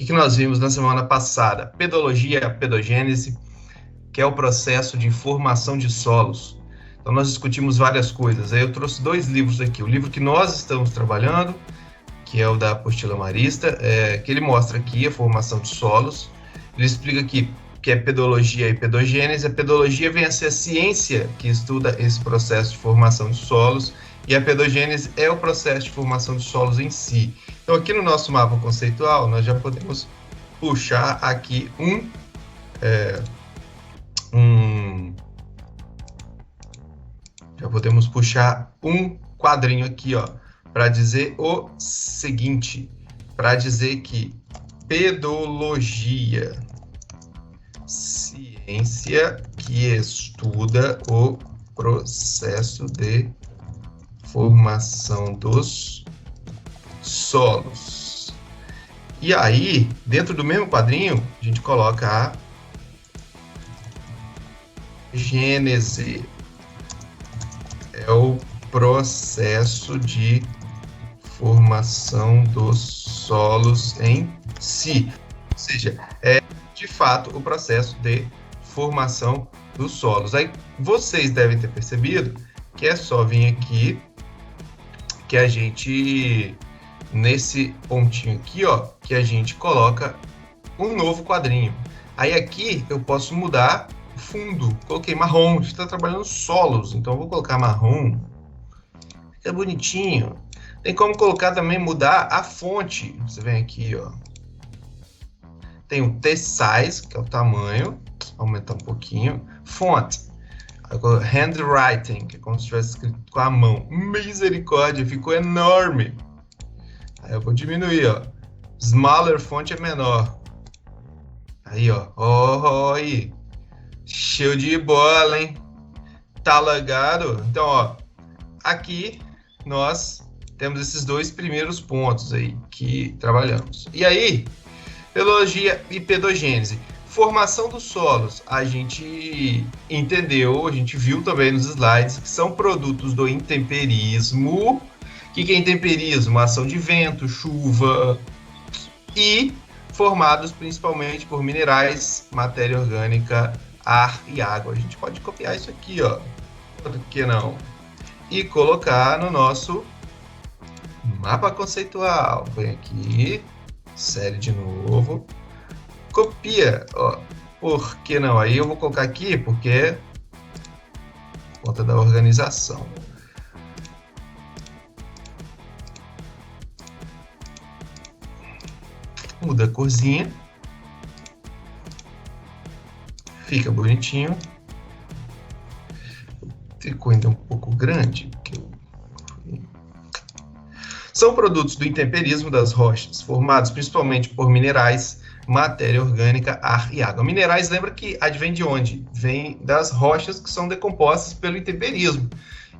que nós vimos na semana passada? Pedologia, pedogênese, que é o processo de formação de solos. Então, nós discutimos várias coisas. Aí eu trouxe 2 livros aqui. O livro que nós estamos trabalhando, que é o da Apostila Marista, que ele mostra aqui a formação de solos. Ele explica aqui que é pedologia e pedogênese. A pedologia vem a ser a ciência que estuda esse processo de formação de solos, e a pedogênese é o processo de formação de solos em si. Então, aqui no nosso mapa conceitual, nós já podemos puxar aqui já podemos puxar um quadrinho aqui, ó, para dizer o seguinte, para dizer que pedologia, ciência que estuda o processo de formação dos solos. E aí, dentro do mesmo quadrinho, a gente coloca a gênese. É o processo de formação dos solos em si. Ou seja, é de fato o processo de formação dos solos. Aí vocês devem ter percebido que é só vir aqui que a gente, nesse pontinho aqui, ó, que a gente coloca um novo quadrinho. Aí aqui eu posso mudar o fundo. Coloquei marrom, a gente está trabalhando solos, então eu vou colocar marrom. Fica bonitinho. Tem como colocar também, mudar a fonte. Você vem aqui, ó. Tem o T-Size, que é o tamanho. Aumentar um pouquinho. Font. Handwriting, que é como se tivesse escrito com a mão. Misericórdia, ficou enorme. Aí eu vou diminuir, ó. Smaller font é menor. Aí, ó. Oh, aí. Show de bola, hein? Tá ligado? Então, ó. Aqui nós temos esses 2 primeiros pontos aí que trabalhamos. E aí, pedologia e pedogênese. Formação dos solos, a gente entendeu, a gente viu também nos slides, que são produtos do intemperismo. O que é intemperismo? Ação de vento, chuva, e formados principalmente por minerais, matéria orgânica, ar e água. A gente pode copiar isso aqui, ó. Por que não? E colocar no nosso mapa conceitual. Vem aqui, série de novo. Copia, ó. Por que não? Aí eu vou colocar aqui porque por conta da organização. Muda a corzinha. Fica bonitinho. Ficou ainda um pouco grande. São produtos do intemperismo das rochas, formados principalmente por minerais, matéria orgânica, ar e água. Minerais, lembra que advém de onde? Vem das rochas que são decompostas pelo intemperismo.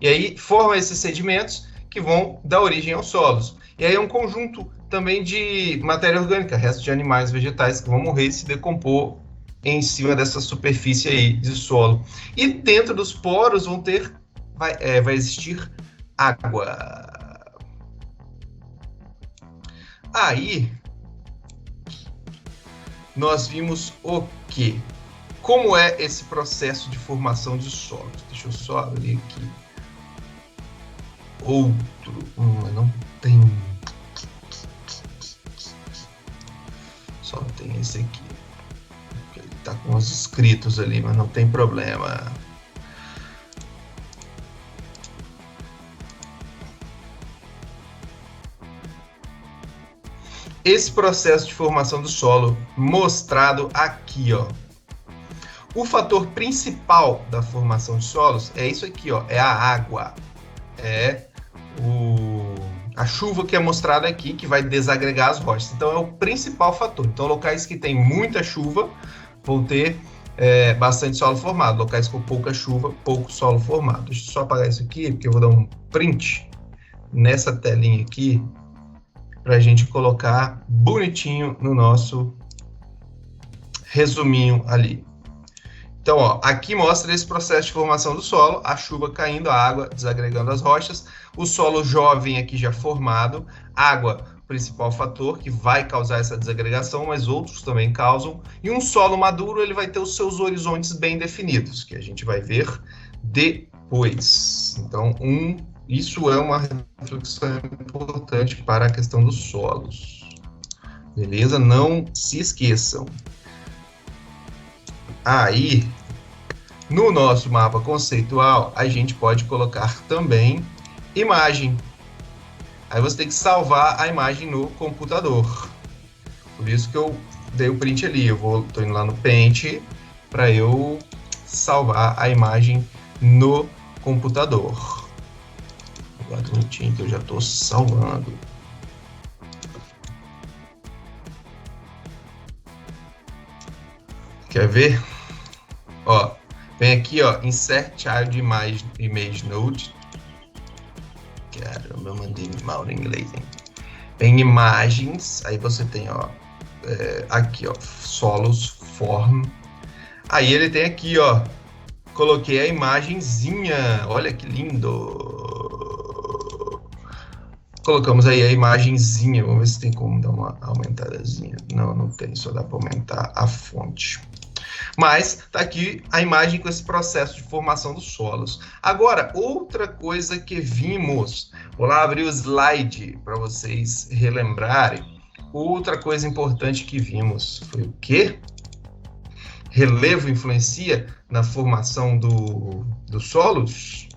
E aí formam esses sedimentos que vão dar origem aos solos. E aí é um conjunto também de matéria orgânica, restos de animais, vegetais que vão morrer e se decompor em cima dessa superfície aí de solo. E dentro dos poros vai existir água. Aí, nós vimos o quê? Como é esse processo de formação de solos? Deixa eu só abrir aqui. Outro. Não tem. Só tem esse aqui. Ele tá com os escritos ali, mas não tem problema. Esse processo de formação do solo mostrado aqui, ó. O fator principal da formação de solos é isso aqui, ó, é a água. É a chuva que é mostrada aqui, que vai desagregar as rochas. Então, é o principal fator. Então, locais que tem muita chuva vão ter bastante solo formado. Locais com pouca chuva, pouco solo formado. Deixa eu só apagar isso aqui, porque eu vou dar um print nessa telinha aqui, para a gente colocar bonitinho no nosso resuminho ali. Então, ó, aqui mostra esse processo de formação do solo, a chuva caindo, a água desagregando as rochas, o solo jovem aqui já formado, água principal fator que vai causar essa desagregação, mas outros também causam. E um solo maduro, ele vai ter os seus horizontes bem definidos, que a gente vai ver depois. Então, isso é uma reflexão importante para a questão dos solos. Beleza? Não se esqueçam. Aí, no nosso mapa conceitual, a gente pode colocar também imagem. Aí você tem que salvar a imagem no computador. Por isso que eu dei o print ali. Tô indo lá no Paint para eu salvar a imagem no computador. Aguarda um minutinho que eu já estou salvando. Quer ver? Ó, vem aqui, ó, Insert Child Image Node. Caramba, eu mandei mal no inglês, hein? Em imagens, aí você tem, ó, aqui, ó, solos, form. Aí ele tem aqui, ó, coloquei a imagenzinha, olha que lindo. Colocamos aí a imagenzinha, vamos ver se tem como dar uma aumentadazinha. Não, não tem, só dá para aumentar a fonte. Mas tá aqui a imagem com esse processo de formação dos solos. Agora, outra coisa que vimos, vou lá abrir o slide para vocês relembrarem. Outra coisa importante que vimos foi o quê? Relevo influencia na formação dos solos?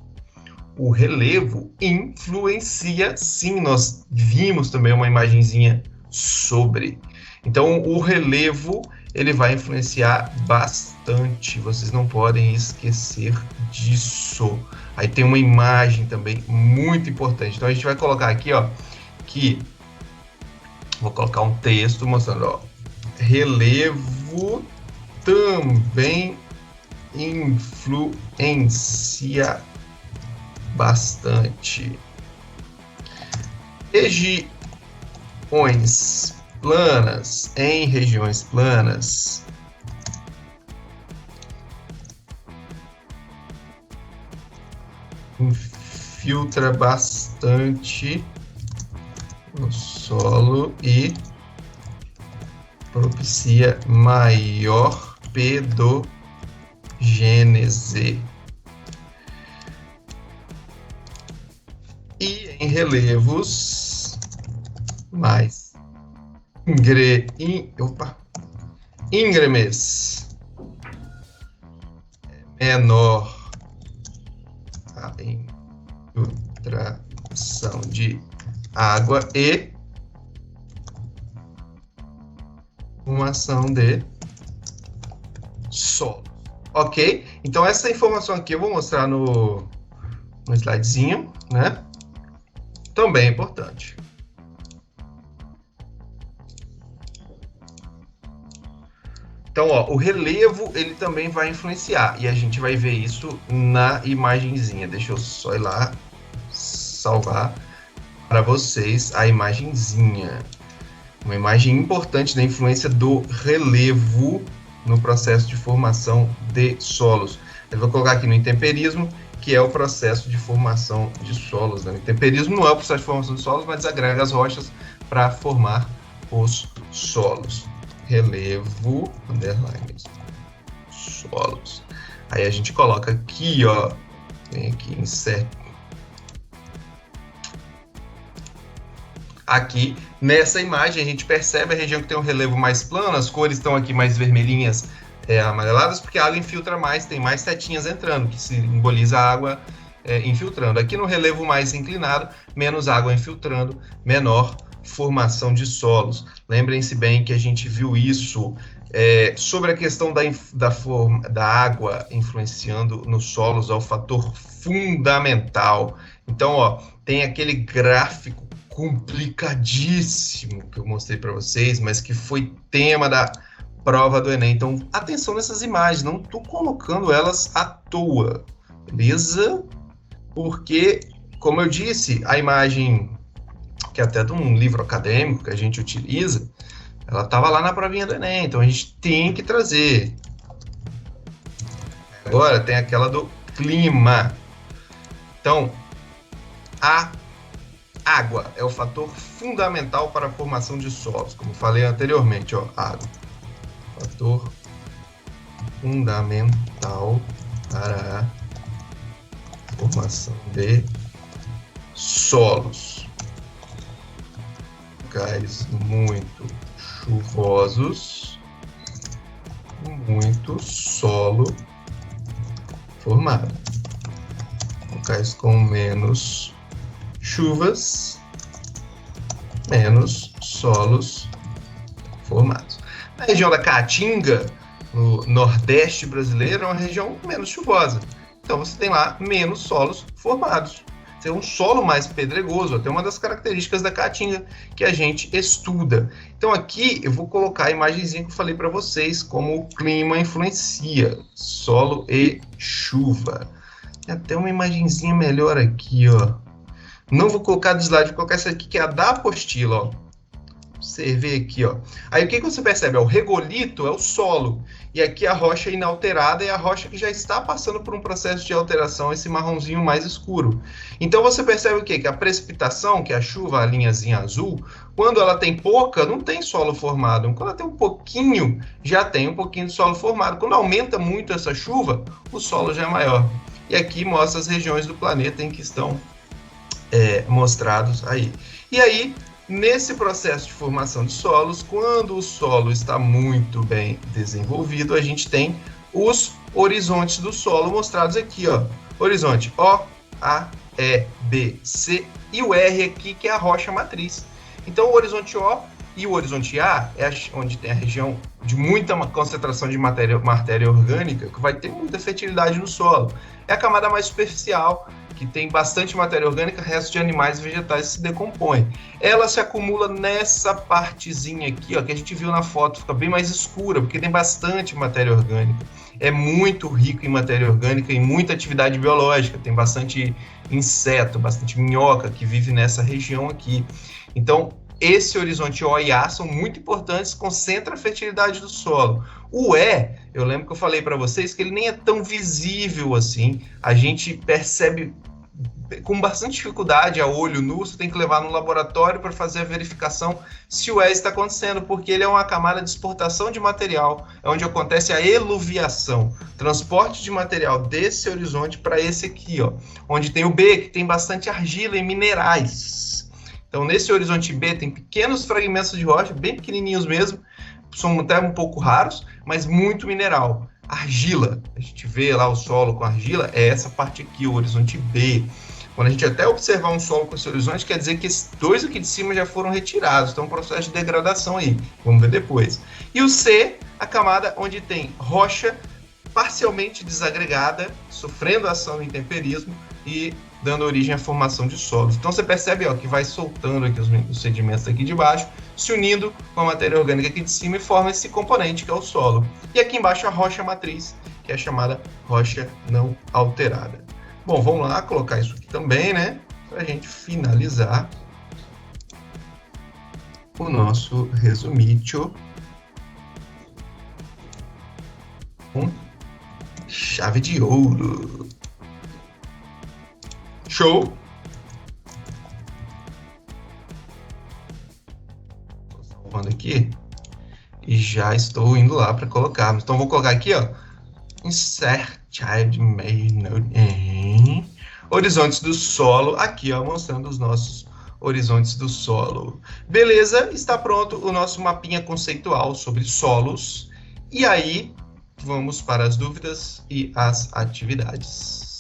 O relevo influencia, sim, nós vimos também uma imagenzinha sobre. Então, o relevo, ele vai influenciar bastante, vocês não podem esquecer disso. Aí tem uma imagem também muito importante. Então, a gente vai colocar aqui, ó, que... Vou colocar um texto mostrando, ó, relevo também influencia bastante. Regiões planas, em regiões planas, infiltra bastante o solo e propicia maior pedogênese. E em relevos mais íngremes, menor a infiltração de água e formação de solo. Ok? Então, essa informação aqui eu vou mostrar no slidezinho, né? Também é importante. Então, ó, o relevo, ele também vai influenciar. E a gente vai ver isso na imagenzinha. Deixa eu só ir lá, salvar para vocês a imagenzinha. Uma imagem importante da influência do relevo no processo de formação de solos. Eu vou colocar aqui no intemperismo, que é o processo de formação de solos. Né? O intemperismo não é o processo de formação de solos, mas desagrega as rochas para formar os solos. Relevo, underline, solos. Aí a gente coloca aqui, ó, vem aqui, insert. Aqui, nessa imagem, a gente percebe a região que tem um relevo mais plano, as cores estão aqui mais vermelhinhas, amareladas, porque a água infiltra mais, tem mais setinhas entrando, que simboliza a água infiltrando. Aqui no relevo mais inclinado, menos água infiltrando, menor formação de solos. Lembrem-se bem que a gente viu isso sobre a questão da água influenciando nos solos, é o fator fundamental. Então, ó, tem aquele gráfico complicadíssimo que eu mostrei para vocês, mas que foi tema da prova do Enem. Então, atenção nessas imagens, não estou colocando elas à toa, beleza? Porque, como eu disse, a imagem, que é até de um livro acadêmico que a gente utiliza, ela estava lá na provinha do Enem, então a gente tem que trazer. Agora tem aquela do clima. Então, a Água é o fator fundamental para a formação de solos, como falei anteriormente, ó, água. Fator fundamental para a formação de solos. Locais muito chuvosos, muito solo formado. Locais com menos chuvas, menos solos formados. Na região da Caatinga, no nordeste brasileiro, é uma região menos chuvosa. Então você tem lá menos solos formados. Tem um solo mais pedregoso, até uma das características da Caatinga que a gente estuda. Então aqui eu vou colocar a imagenzinha que eu falei para vocês, como o clima influencia, solo e chuva. Tem até uma imagenzinha melhor aqui, ó. Não vou colocar do slide, vou colocar essa aqui que é a da apostila, ó. Você vê aqui, ó. Aí o que você percebe? O regolito é o solo. E aqui a rocha inalterada é a rocha que já está passando por um processo de alteração, esse marronzinho mais escuro. Então você percebe o quê? Que a precipitação, que é a chuva, a linhazinha azul, quando ela tem pouca, não tem solo formado. Quando ela tem um pouquinho, já tem um pouquinho de solo formado. Quando aumenta muito essa chuva, o solo já é maior. E aqui mostra as regiões do planeta em que estão mostrados aí. E aí, nesse processo de formação de solos, quando o solo está muito bem desenvolvido, a gente tem os horizontes do solo mostrados aqui, ó. Horizonte O, A, E, B, C e o R aqui, que é a rocha matriz. Então, o horizonte O e o horizonte A é onde tem a região de muita concentração de matéria orgânica, que vai ter muita fertilidade no solo. É a camada mais superficial, que tem bastante matéria orgânica, resto de animais e vegetais se decompõem. Ela se acumula nessa partezinha aqui, ó, que a gente viu na foto, fica bem mais escura, porque tem bastante matéria orgânica. É muito rico em matéria orgânica e muita atividade biológica, tem bastante inseto, bastante minhoca que vive nessa região aqui. Então, esse horizonte O e A são muito importantes, concentra a fertilidade do solo. O E, eu lembro que eu falei para vocês que ele nem é tão visível assim, a gente percebe com bastante dificuldade a olho nu, você tem que levar no laboratório para fazer a verificação se o E está acontecendo, porque ele é uma camada de exportação de material, é onde acontece a eluviação, transporte de material desse horizonte para esse aqui, ó, onde tem o B, que tem bastante argila e minerais. Então, nesse horizonte B tem pequenos fragmentos de rocha, bem pequenininhos mesmo, são até um pouco raros, mas muito mineral. Argila, a gente vê lá o solo com argila, é essa parte aqui, o horizonte B. Quando a gente até observar um solo com esse horizonte, quer dizer que esses dois aqui de cima já foram retirados, então é um processo de degradação aí, vamos ver depois. E o C, a camada onde tem rocha parcialmente desagregada, sofrendo ação do intemperismo e dando origem à formação de solos. Então você percebe, ó, que vai soltando aqui os sedimentos aqui de baixo, se unindo com a matéria orgânica aqui de cima e forma esse componente que é o solo. E aqui embaixo a rocha matriz, que é chamada rocha não alterada. Bom, vamos lá colocar isso aqui também, né? Para a gente finalizar o nosso resumítio com chave de ouro. Show! Estou salvando aqui e já estou indo lá para colocar. Então vou colocar aqui, ó, insert child main node em horizontes do solo, aqui, ó, mostrando os nossos horizontes do solo. Beleza, está pronto o nosso mapinha conceitual sobre solos. E aí, vamos para as dúvidas e as atividades.